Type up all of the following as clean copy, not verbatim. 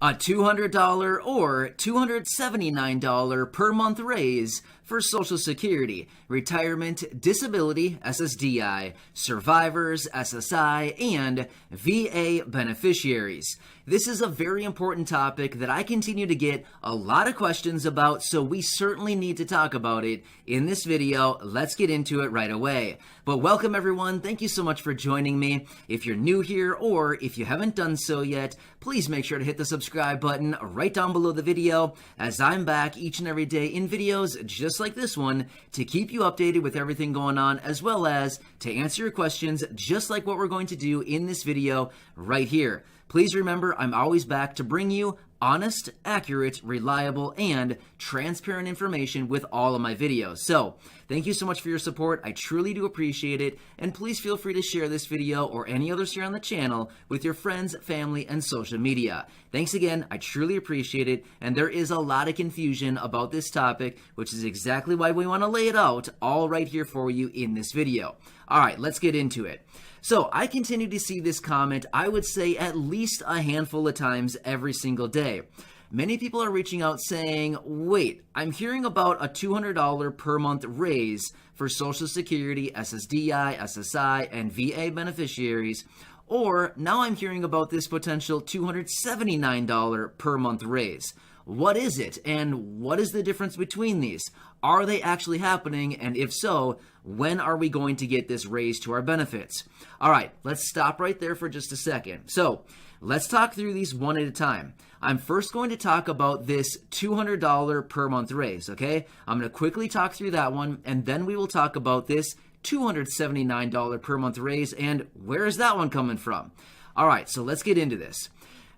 A $200 or $279 per month raise for Social Security, Retirement, Disability, SSDI, Survivors, SSI, and VA beneficiaries. This is a very important topic that I continue to get a lot of questions about, so we certainly need to talk about it in this video. Let's get into it right away. But welcome everyone, thank you so much for joining me. If you're new here or if you haven't done so yet, please make sure to hit the subscribe button right down below the video, as I'm back each and every day in videos just like this one to keep you updated with everything going on, as well as to answer your questions just like what we're going to do in this video right here. Please remember, I'm always back to bring you honest, accurate, reliable, and transparent information with all of my videos. So, thank you so much for your support. I truly do appreciate it. And please feel free to share this video or any others here on the channel with your friends, family, and social media. Thanks again. I truly appreciate it. And there is a lot of confusion about this topic, which is exactly why we want to lay it out all right here for you in this video. All right, let's get into it. So I continue to see this comment, I would say at least a handful of times every single day. Many people are reaching out saying, wait, I'm hearing about a $200 per month raise for Social Security, SSDI, SSI, and VA beneficiaries, or now I'm hearing about this potential $279 per month raise. What is it, and what is the difference between these? Are they actually happening, and if so, when are we going to get this raise to our benefits? All right, let's stop right there for just a second. So let's talk through these one at a time. I'm first going to talk about this $200 per month raise, okay? I'm going to quickly talk through that one, and then we will talk about this $279 per month raise, and where is that one coming from? All right, so let's get into this.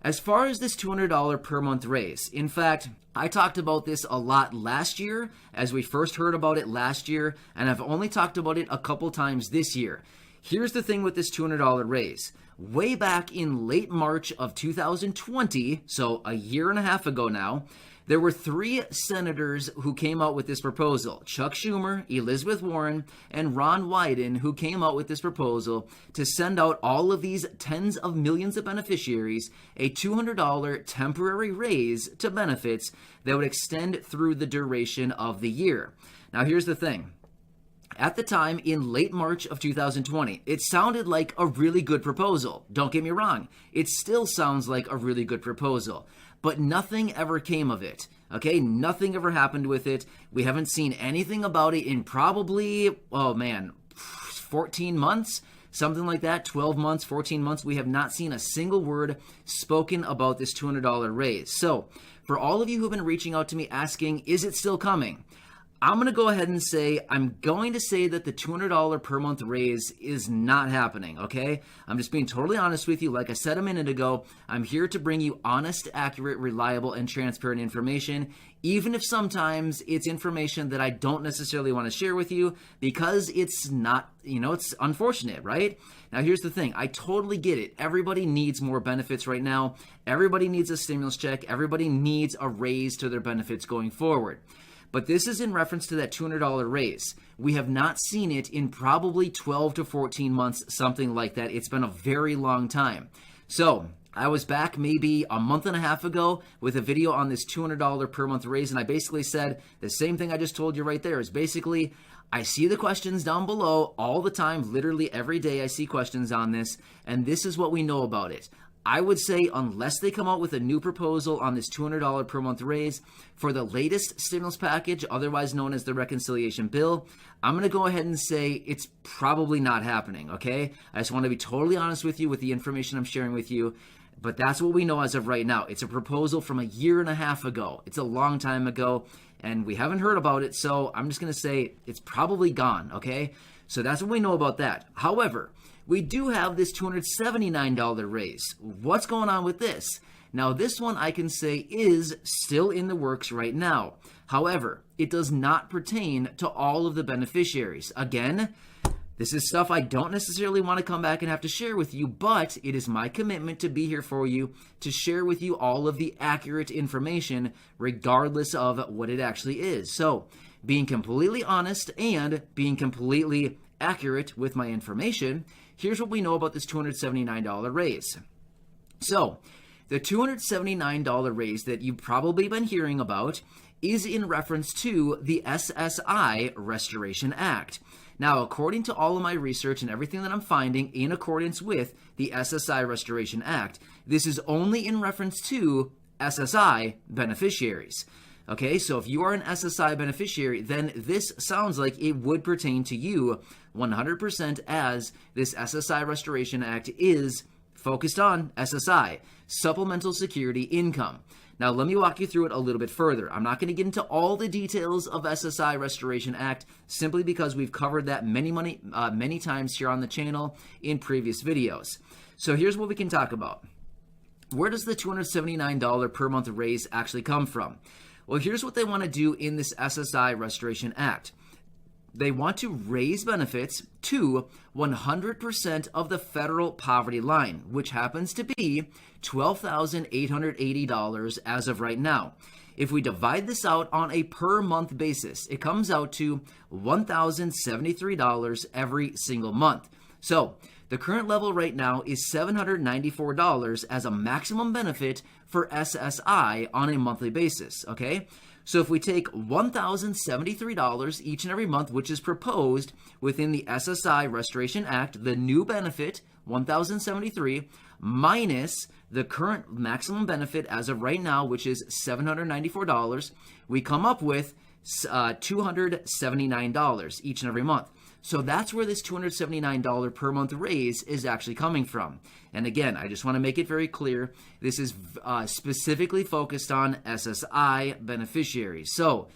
As far as this $200 per month raise, in fact, I talked about this a lot last year as we first heard about it last year, and I've only talked about it a couple times this year. Here's the thing with this $200 raise. Way back in late March of 2020, so a year and a half ago now, there were 3 senators who came out with this proposal: Chuck Schumer, Elizabeth Warren, and Ron Wyden, who came out with this proposal to send out all of these tens of millions of beneficiaries a $200 temporary raise to benefits that would extend through the duration of the year. Now, here's the thing. At the time, in late March of 2020, it sounded like a really good proposal. Don't get me wrong. It still sounds like a really good proposal. But nothing ever came of it, okay? Nothing ever happened with it. We haven't seen anything about it in probably, 14 months, something like that, 12 months, 14 months. We have not seen a single word spoken about this $200 raise. So, for all of you who have been reaching out to me asking, is it still coming? I'm going to go ahead and say, I'm going to say that the $200 per month raise is not happening, okay? I'm just being totally honest with you. Like I said a minute ago, I'm here to bring you honest, accurate, reliable, and transparent information, even if sometimes it's information that I don't necessarily want to share with you because it's not, it's unfortunate, right? Now, here's the thing. I totally get it. Everybody needs more benefits right now. Everybody needs a stimulus check. Everybody needs a raise to their benefits going forward. But this is in reference to that $200 raise. We have not seen it in probably 12 to 14 months, something like that. It's been a very long time. So I was back maybe a month and a half ago with a video on this $200 per month raise, and I basically said the same thing I just told you right there. Is basically, I see the questions down below all the time, literally every day I see questions on this, and this is what we know about it. I would say unless they come out with a new proposal on this $200 per month raise for the latest stimulus package, otherwise known as the reconciliation bill, I'm going to go ahead and say it's probably not happening, okay? I just want to be totally honest with you with the information I'm sharing with you, but that's what we know as of right now. It's a proposal from a year and a half ago. It's a long time ago, and we haven't heard about it, so I'm just going to say it's probably gone, okay? So that's what we know about that. However, we do have this $279 raise. What's going on with this? Now, this one I can say is still in the works right now. However, it does not pertain to all of the beneficiaries. Again, this is stuff I don't necessarily want to come back and have to share with you, but it is my commitment to be here for you to share with you all of the accurate information regardless of what it actually is. So, being completely honest and being completely accurate with my information, here's what we know about this $279 raise. So, the $279 raise that you've probably been hearing about is in reference to the SSI Restoration Act. Now, according to all of my research and everything that I'm finding in accordance with the SSI Restoration Act, this is only in reference to SSI beneficiaries. Okay, so if you are an SSI beneficiary, then this sounds like it would pertain to you 100%, as this SSI Restoration Act is focused on SSI, Supplemental Security Income. Now, let me walk you through it a little bit further. I'm not going to get into all the details of SSI Restoration Act simply because we've covered that many times here on the channel in previous videos. So here's what we can talk about. Where does the $279 per month raise actually come from? Well, here's what they want to do in this SSI Restoration Act. They want to raise benefits to 100% of the federal poverty line, which happens to be $12,880 as of right now. If we divide this out on a per month basis, it comes out to $1,073 every single month. So the current level right now is $794 as a maximum benefit for SSI on a monthly basis, okay? So if we take $1,073 each and every month, which is proposed within the SSI Restoration Act, the new benefit, $1,073, minus the current maximum benefit as of right now, which is $794, we come up with $279 each and every month. So that's where this $279 per month raise is actually coming from. And again, I just want to make it very clear, this is specifically focused on SSI beneficiaries. So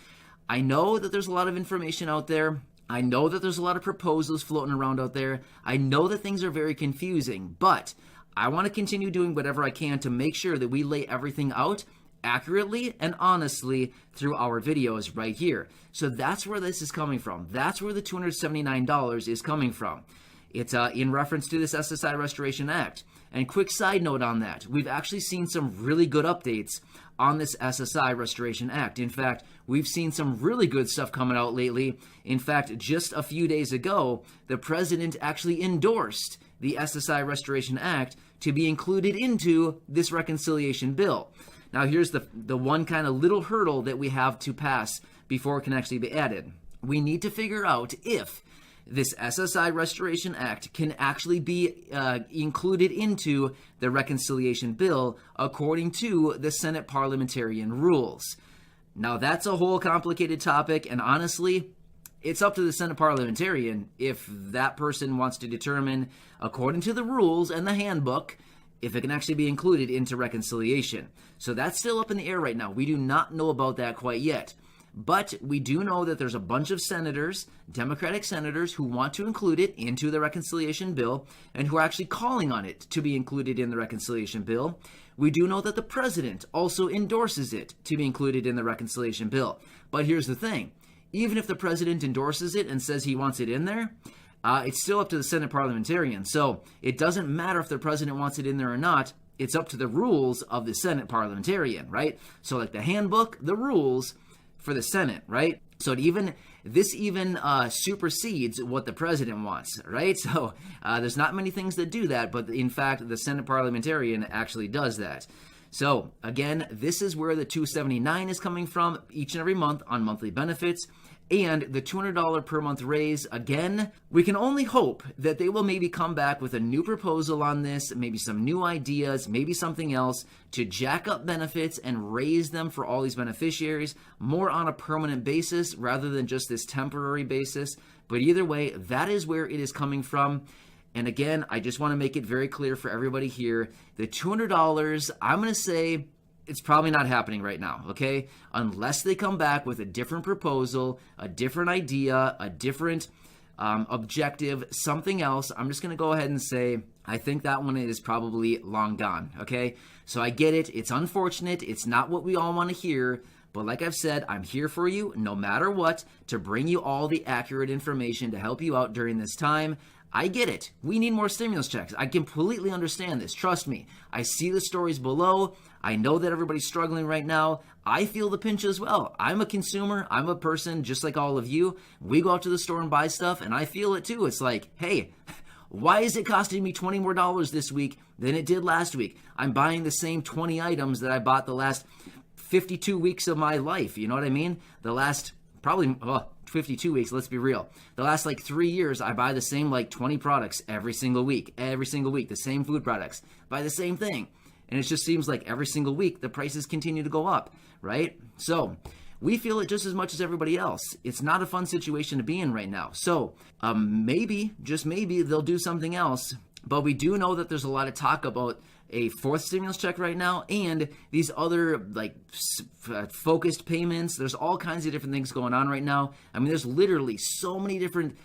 I know that there's a lot of information out there. I know that there's a lot of proposals floating around out there. I know that things are very confusing, but I want to continue doing whatever I can to make sure that we lay everything out accurately and honestly through our videos right here. So that's where this is coming from. That's where the $279 is coming from. It's in reference to this SSI Restoration Act. And quick side note on that, we've actually seen some really good updates on this SSI Restoration Act. In fact, we've seen some really good stuff coming out lately. In fact, just a few days ago, the president actually endorsed the SSI Restoration Act to be included into this reconciliation bill. Now, here's the one kind of little hurdle that we have to pass before it can actually be added. We need to figure out if this SSI Restoration Act can actually be included into the reconciliation bill according to the Senate parliamentarian rules. Now, that's a whole complicated topic, and honestly, it's up to the Senate parliamentarian if that person wants to determine, according to the rules and the handbook, if it can actually be included into reconciliation. So that's still up in the air right now. We do not know about that quite yet. But we do know that there's a bunch of senators, Democratic senators, who want to include it into the reconciliation bill and who are actually calling on it to be included in the reconciliation bill. We do know that the president also endorses it to be included in the reconciliation bill. But here's the thing. Even if the president endorses it and says he wants it in there, it's still up to the Senate parliamentarian. So it doesn't matter if the president wants it in there or not. It's up to the rules of the Senate parliamentarian, right? So like the handbook, the rules for the Senate, right? So this even supersedes what the president wants, right? So there's not many things that do that, but in fact, the Senate parliamentarian actually does that. So again, this is where the $279 is coming from each and every month on monthly benefits. And the $200 per month raise, again, we can only hope that they will maybe come back with a new proposal on this, maybe some new ideas, maybe something else to jack up benefits and raise them for all these beneficiaries more on a permanent basis rather than just this temporary basis. But either way, that is where it is coming from. And again, I just want to make it very clear for everybody here, the $200, I'm going to say, it's probably not happening right now, okay? Unless they come back with a different proposal, a different idea, a different objective, something else, I'm just going to go ahead and say I think that one is probably long gone, okay? So I get it. It's unfortunate. It's not what we all want to hear. But like I've said, I'm here for you no matter what to bring you all the accurate information to help you out during this time. I get it. We need more stimulus checks. I completely understand this. Trust me. I see the stories below. I know that everybody's struggling right now. I feel the pinch as well. I'm a consumer. I'm a person just like all of you. We go out to the store and buy stuff, and I feel it too. It's like, hey, Why is it costing me $20 more this week than it did last week? I'm buying the same 20 items that I bought the last 52 weeks of my life. You know what I mean? The last probably 52 weeks, let's be real. The last 3 years, I buy the same 20 products every single week, the same food products, buy the same thing. And it just seems like every single week, the prices continue to go up, right? So we feel it just as much as everybody else. It's not a fun situation to be in right now. So maybe, just maybe, they'll do something else. But we do know that there's a lot of talk about a fourth stimulus check right now and these other focused payments. There's all kinds of different things going on right now. I mean, there's literally so many different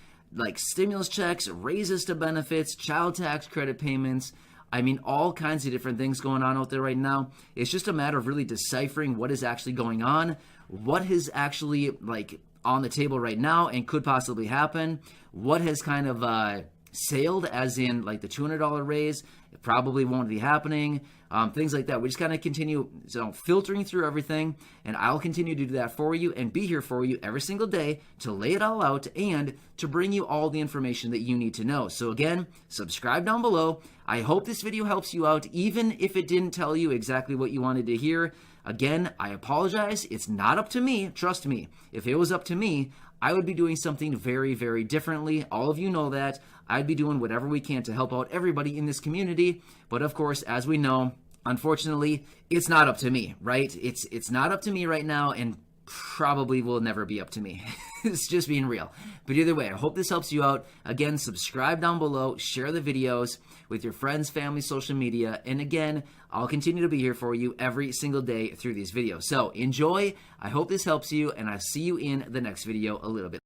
stimulus checks, raises to benefits, child tax credit payments. I mean, all kinds of different things going on out there right now. It's just a matter of really deciphering what is actually going on, what is actually on the table right now and could possibly happen, what has kind of sailed, as in the $200 raise. It probably won't be happening. Things like that. We just kind of continue filtering through everything, and I'll continue to do that for you and be here for you every single day to lay it all out and to bring you all the information that you need to know. So again, subscribe down below. I hope this video helps you out, even if it didn't tell you exactly what you wanted to hear. Again, I apologize. It's not up to me. Trust me. If it was up to me, I would be doing something very, very differently. All of you know that. I'd be doing whatever we can to help out everybody in this community. But of course, as we know, unfortunately, it's not up to me, right? It's not up to me right now, and probably will never be up to me. It's just being real. But either way, I hope this helps you out. Again, subscribe down below, share the videos with your friends, family, social media. And again, I'll continue to be here for you every single day through these videos. So enjoy. I hope this helps you, and I'll see you in the next video a little bit later.